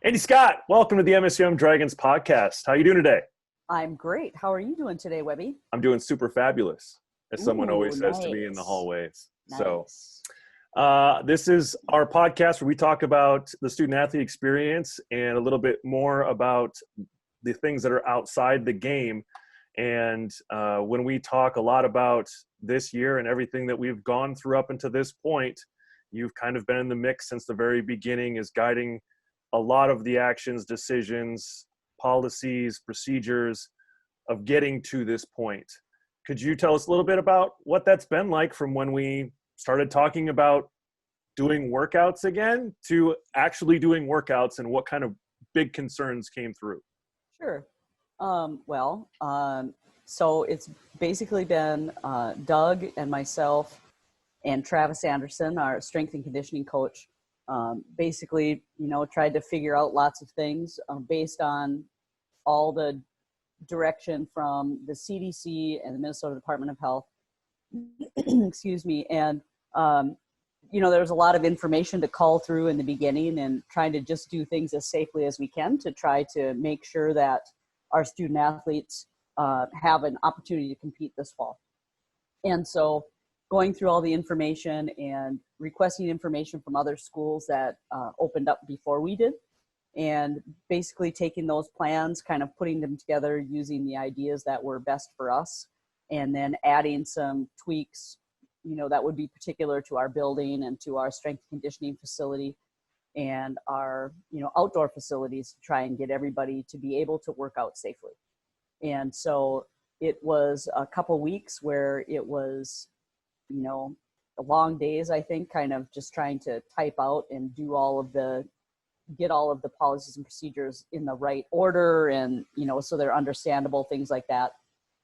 Andy Scott, welcome to the MSUM Dragons podcast. How you doing today? I'm great. How are you doing today, Webby? I'm doing super fabulous, as someone Ooh, always says to me in the nice. hallways. Nice. This is our podcast where we talk about the student athlete experience and a little bit more about the things that are outside the game. And when we talk a lot about this year and everything that we've gone through up until this point, you've kind of been in the mix since the very beginning, is guiding a lot of the actions, decisions, policies, procedures of getting to this point. Could you tell us a little bit about what that's been like from when we started talking about doing workouts again to actually doing workouts, and what kind of big concerns came through? Sure. So it's basically been Doug and myself and Travis Anderson, our strength and conditioning coach, basically, tried to figure out lots of things based on all the direction from the CDC and the Minnesota Department of Health. Excuse me. And, there was a lot of information to cull through in the beginning, and trying to just do things as safely as we can to try to make sure that our student athletes have an opportunity to compete this fall. And so going through all the information and requesting information from other schools that opened up before we did, and basically taking those plans, kind of putting them together using the ideas that were best for us, and then adding some tweaks, that would be particular to our building and to our strength and conditioning facility and our, outdoor facilities, to try and get everybody to be able to work out safely. And so it was a couple weeks where it was, long days, I think, kind of just trying to type out and do get all of the policies and procedures in the right order, and, so they're understandable, things like that.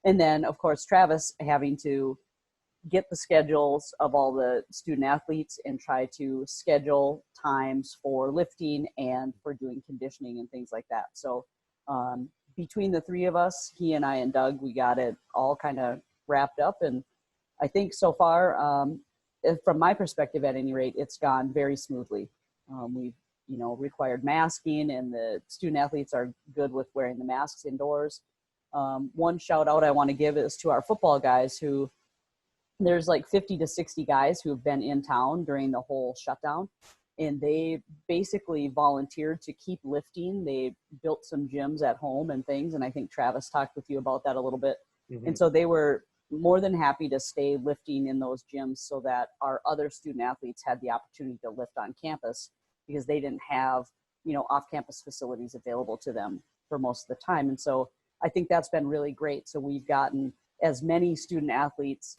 And then, of course, Travis having to get the schedules of all the student athletes and try to schedule times for lifting and for doing conditioning and things like that. So between the three of us, he and I and Doug, we got it all kind of wrapped up. And I think so far, from my perspective at any rate, it's gone very smoothly. We've required masking, and the student athletes are good with wearing the masks indoors. One shout out I want to give is to our football guys, who there's like 50 to 60 guys who have been in town during the whole shutdown, and they basically volunteered to keep lifting. They built some gyms at home and things, and I think Travis talked with you about that a little bit. Mm-hmm. And so they were more than happy to stay lifting in those gyms so that our other student athletes had the opportunity to lift on campus, because they didn't have, off-campus facilities available to them for most of the time. And so I think that's been really great. So we've gotten as many student athletes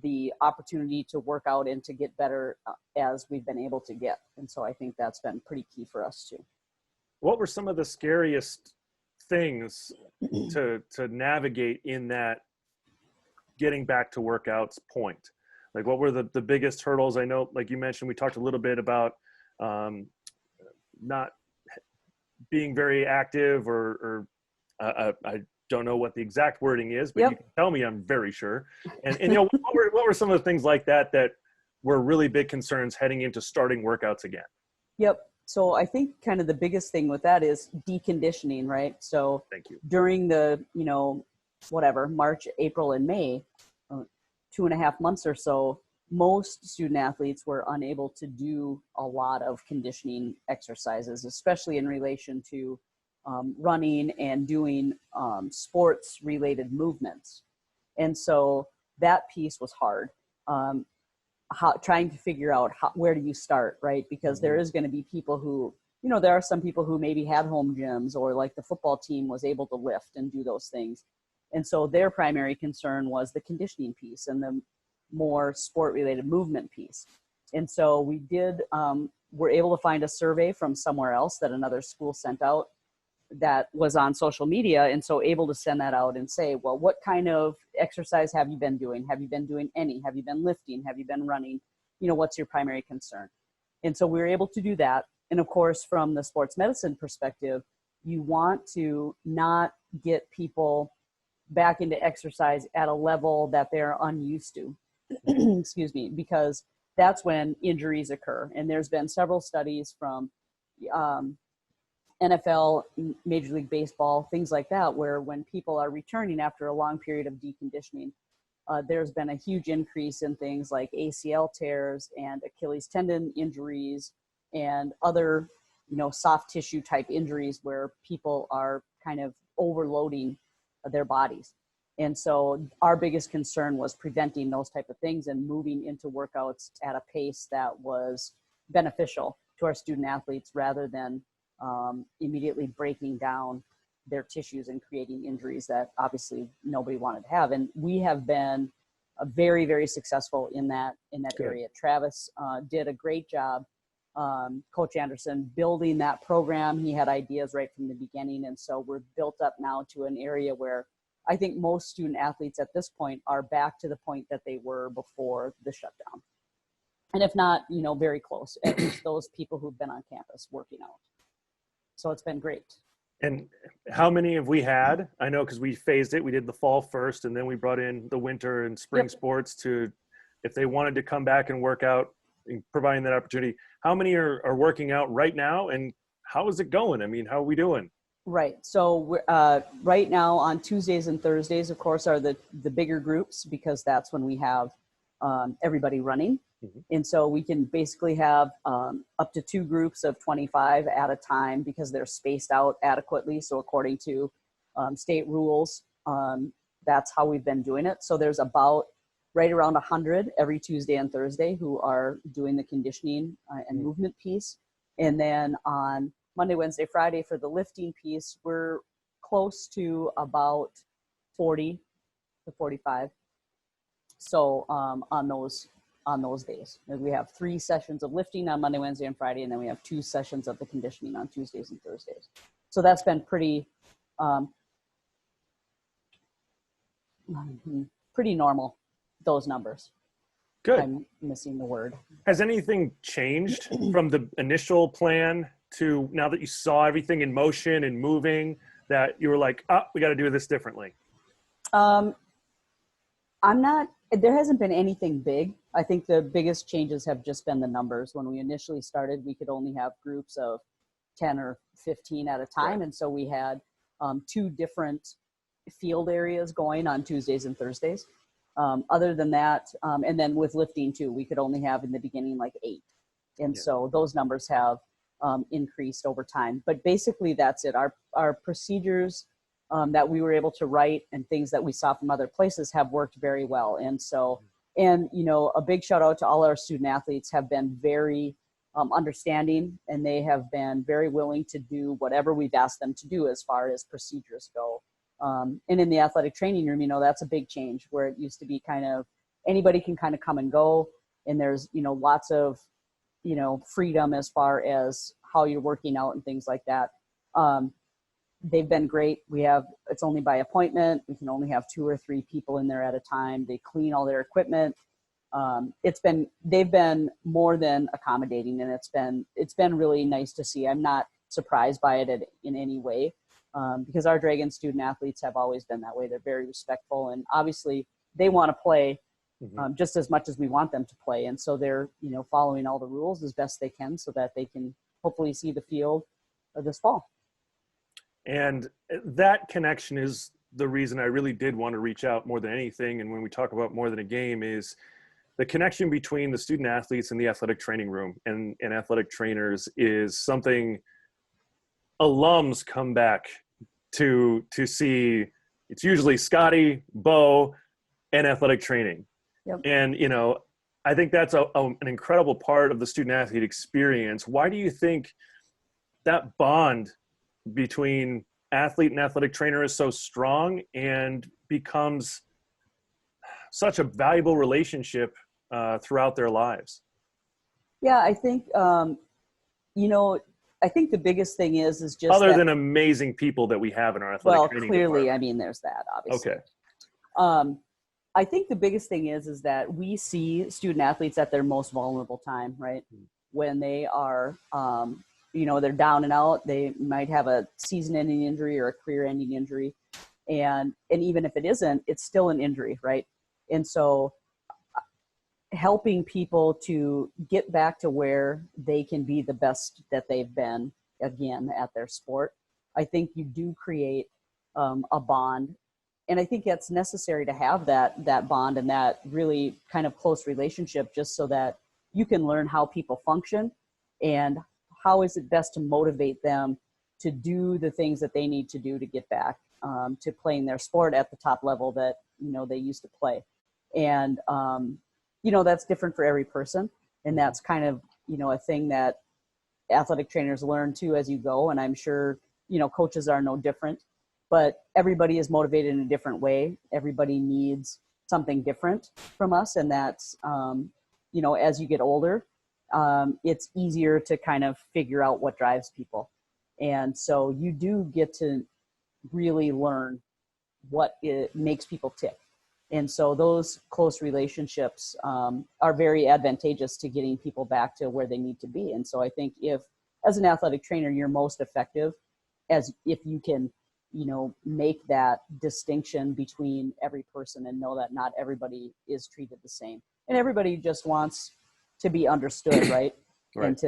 the opportunity to work out and to get better as we've been able to get. And so I think that's been pretty key for us too. What were some of the scariest things to navigate in that getting back to workouts point? Like, what were the biggest hurdles? I know, like you mentioned, we talked a little bit about not being very active, or I don't know what the exact wording is, but You can tell me, I'm very sure. And what were some of the things like that were really big concerns heading into starting workouts again? Yep. So I think kind of the biggest thing with that is deconditioning, right? So thank you. During the, March, April, and May, 2.5 months or so, most student athletes were unable to do a lot of conditioning exercises, especially in relation to running and doing sports-related movements. And so that piece was hard, trying to figure out where do you start, right? Because there is going to be people who, there are some people who maybe had home gyms, or like the football team was able to lift and do those things. And so their primary concern was the conditioning piece and the more sport-related movement piece. And so we were able to find a survey from somewhere else that another school sent out that was on social media, and so able to send that out and say, well, what kind of exercise have you been doing? Have you been doing any? Have you been lifting? Have you been running? What's your primary concern? And so we were able to do that. And of course, from the sports medicine perspective, you want to not get people back into exercise at a level that they're unused to, excuse me, because that's when injuries occur. And there's been several studies from NFL, Major League Baseball, things like that, where when people are returning after a long period of deconditioning, there's been a huge increase in things like ACL tears and Achilles tendon injuries and other, soft tissue type injuries where people are kind of overloading their bodies. And so our biggest concern was preventing those type of things and moving into workouts at a pace that was beneficial to our student athletes rather than immediately breaking down their tissues and creating injuries that obviously nobody wanted to have. And we have been very, very successful in that area. Travis did a great job, Coach Anderson, building that program. He had ideas right from the beginning. And so we're built up now to an area where I think most student athletes at this point are back to the point that they were before the shutdown. And if not, very close, at least those people who've been on campus working out. So it's been great. And how many have we had? I know because we phased it. We did the fall first, and then we brought in the winter and spring sports to, if they wanted to come back and work out, and providing that opportunity. How many are working out right now, and how is it going? I mean, how are we doing? Right. So we're, right now on Tuesdays and Thursdays, of course, are the bigger groups because that's when we have everybody running. Mm-hmm. And so we can basically have up to 2 groups of 25 at a time because they're spaced out adequately. So according to state rules, that's how we've been doing it. So there's about right around 100 every Tuesday and Thursday who are doing the conditioning and movement piece. And then on Monday, Wednesday, Friday for the lifting piece, we're close to about 40 to 45. So on those days, we have 3 sessions of lifting on Monday, Wednesday, and Friday, and then we have 2 sessions of the conditioning on Tuesdays and Thursdays. So that's been pretty normal, those numbers. Good. I'm missing the word. Has anything changed from the initial plan to now that you saw everything in motion and moving that you were like, we got to do this differently? There hasn't been anything big. I think the biggest changes have just been the numbers. When we initially started, we could only have groups of 10 or 15 at a time. Right. And so we had 2 different field areas going on Tuesdays and Thursdays. Other than that, and then with lifting too, we could only have in the beginning like 8. And so those numbers have increased over time. But basically that's it. Our procedures that we were able to write and things that we saw from other places have worked very well. And so, and a big shout out to all our student athletes have been very understanding, and they have been very willing to do whatever we've asked them to do as far as procedures go. And in the athletic training room, that's a big change where it used to be kind of anybody can kind of come and go. And there's, lots of, freedom as far as how you're working out and things like that. They've been great. It's only by appointment. We can only have 2 or 3 people in there at a time. They clean all their equipment. They've been more than accommodating, and it's been really nice to see. I'm not surprised by it in any way. Because our Dragon student athletes have always been that way. They're very respectful, and obviously they want to play just as much as we want them to play. And so they're, following all the rules as best they can so that they can hopefully see the field this fall. And that connection is the reason I really did want to reach out more than anything. And when we talk about more than a game, is the connection between the student athletes and the athletic training room and athletic trainers is something alums come back to see. It's usually Scotty, Bo, and athletic training. Yep. And, I think that's an incredible part of the student athlete experience. Why do you think that bond between athlete and athletic trainer is so strong and becomes such a valuable relationship throughout their lives? Yeah, I think, I think the biggest thing is just other than amazing people that we have in our athletic training clearly, department. there's that, obviously. Okay. I think the biggest thing is that we see student athletes at their most vulnerable time, right? When they are, they're down and out. They might have a season-ending injury or a career-ending injury. And even if it isn't, it's still an injury, right? And so helping people to get back to where they can be the best that they've been again at their sport. I think you do create a bond. And I think it's necessary to have that bond and that really kind of close relationship, just so that you can learn how people function and how is it best to motivate them to do the things that they need to do to get back to playing their sport at the top level that, they used to play. And, that's different for every person. And that's kind of, a thing that athletic trainers learn too as you go. And I'm sure, coaches are no different, but everybody is motivated in a different way. Everybody needs something different from us. And that's, as you get older, it's easier to kind of figure out what drives people. And so you do get to really learn what it makes people tick. And so those close relationships are very advantageous to getting people back to where they need to be. And so I think if, as an athletic trainer, you're most effective as if you can, make that distinction between every person and know that not everybody is treated the same. And everybody just wants to be understood, right? Right.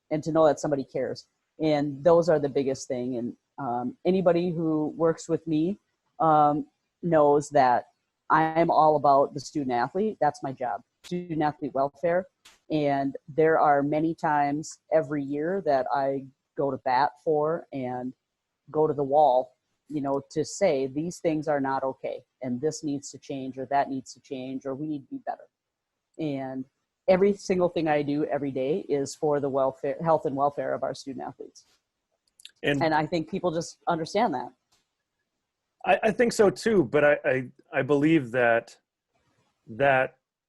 And to know that somebody cares. And those are the biggest thing. And anybody who works with me knows that I'm all about the student athlete. That's my job, student athlete welfare. And there are many times every year that I go to bat for and go to the wall, to say these things are not okay. And this needs to change, or that needs to change, or we need to be better. And every single thing I do every day is for the welfare, health and welfare of our student athletes. And I think people just understand that. I think so too, but I believe that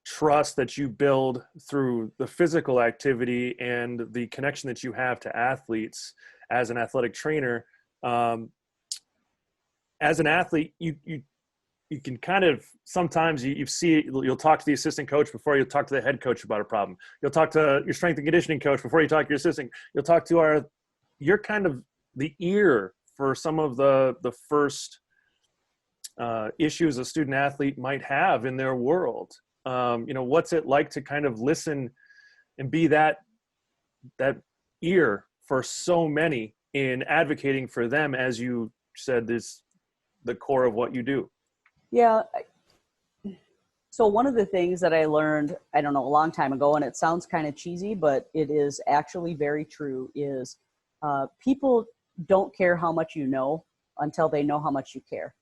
trust that you build through the physical activity and the connection that you have to athletes as an athletic trainer, as an athlete, you can kind of, sometimes you'll talk to the assistant coach before you'll talk to the head coach about a problem. You'll talk to your strength and conditioning coach before you talk to your assistant. You'll talk to you're kind of the ear for some of the first issues a student athlete might have in their world. What's it like to kind of listen and be that ear for so many in advocating for them, as you said, is the core of what you do? Yeah. So one of the things that I learned, I don't know, a long time ago, and it sounds kind of cheesy, but it is actually very true, is people don't care how much you know until they know how much you care.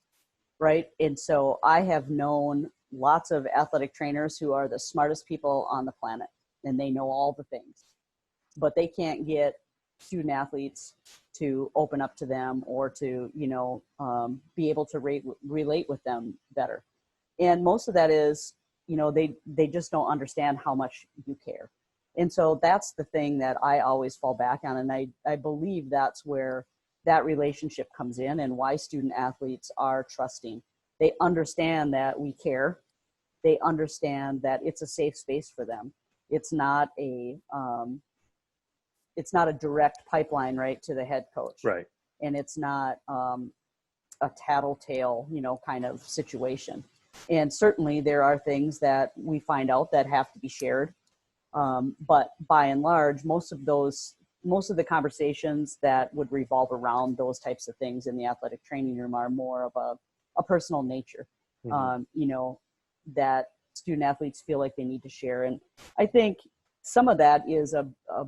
Right. And so I have known lots of athletic trainers who are the smartest people on the planet, and they know all the things, but they can't get student athletes to open up to them or to, be able to relate with them better. And most of that is, they just don't understand how much you care. And so that's the thing that I always fall back on. And I believe that's where that relationship comes in and why student athletes are trusting. They understand that we care. They understand that it's a safe space for them. It's not a direct pipeline right to the head coach. Right. And it's not a tattletale, kind of situation. And certainly there are things that we find out that have to be shared. But by and large, most of the conversations that would revolve around those types of things in the athletic training room are more of a personal nature, Mm-hmm. that student athletes feel like they need to share. And I think some of that is a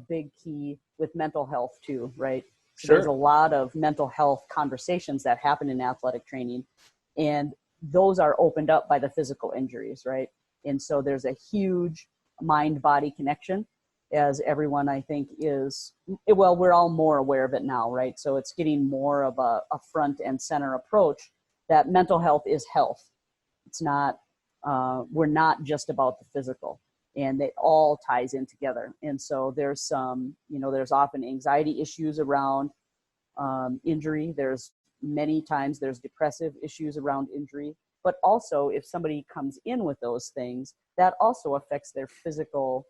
big key with mental health too, right? So Sure. there's a lot of mental health conversations that happen in athletic training, and those are opened up by the physical injuries, right? And so there's a huge mind-body connection, as everyone I think is, well, we're all more aware of it now, right? So it's getting more of a front and center approach that mental health is health. It's not, we're not just about the physical, and it all ties in together. And so there's some, there's often anxiety issues around injury. Many times there's depressive issues around injury, but also if somebody comes in with those things, that also affects their physical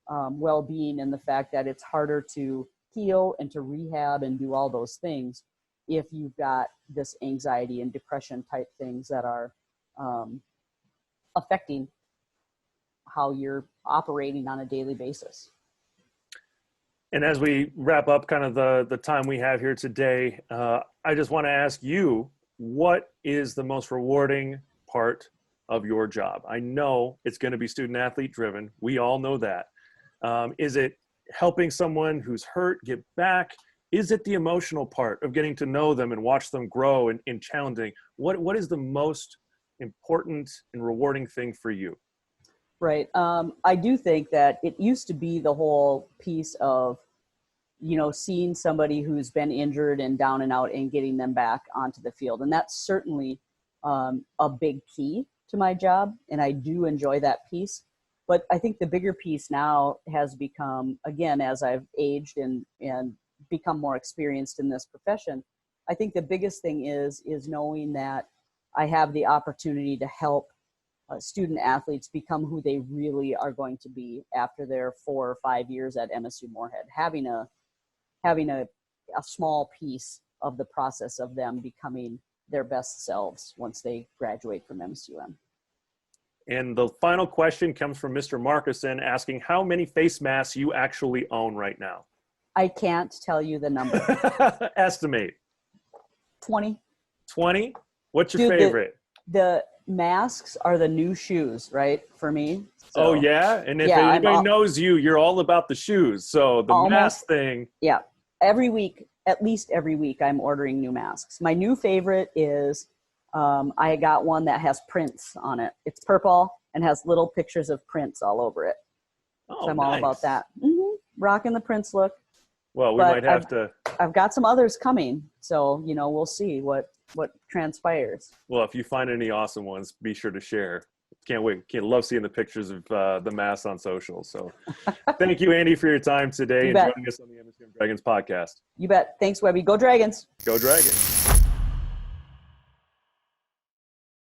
well-being, and the fact that it's harder to heal and to rehab and do all those things if you've got this anxiety and depression type things that are affecting how you're operating on a daily basis. And as we wrap up kind of the time we have here today, I just want to ask you, what is the most rewarding part of your job? I know it's going to be student athlete driven. We all know that. Is it helping someone who's hurt get back? Is it the emotional part of getting to know them and watch them grow and challenging? What is the most important and rewarding thing for you? Right. I do think that it used to be the whole piece of, seeing somebody who's been injured and down and out and getting them back onto the field. And that's certainly a big key to my job. And I do enjoy that piece. But I think the bigger piece now has become, again, as I've aged and become more experienced in this profession, I think the biggest thing is knowing that I have the opportunity to help student athletes become who they really are going to be after their 4 or 5 years at MSU Moorhead, having a small piece of the process of them becoming their best selves once they graduate from MSUM. And the final question comes from Mr. Markuson asking how many face masks you actually own right now. I can't tell you the number. Estimate. 20. 20? What's your favorite? The masks are the new shoes, right? For me. So, oh yeah? And if anybody knows you, you're all about the shoes. So the mask thing. Yeah. Every week, at least every week, I'm ordering new masks. My new favorite is I got one that has prints on it. It's purple and has little pictures of prints all over it. Oh, so I'm nice. all about that. Mm-hmm. Rocking the prints look. Well, we might have to. I've got some others coming, so we'll see what transpires. Well, if you find any awesome ones, be sure to share. Can't wait. Can't love seeing the pictures of the masks on social. So, thank you, Andy, for your time today and joining us on the MSUM Dragons podcast. You bet. Thanks, Webby. Go Dragons. Go Dragons.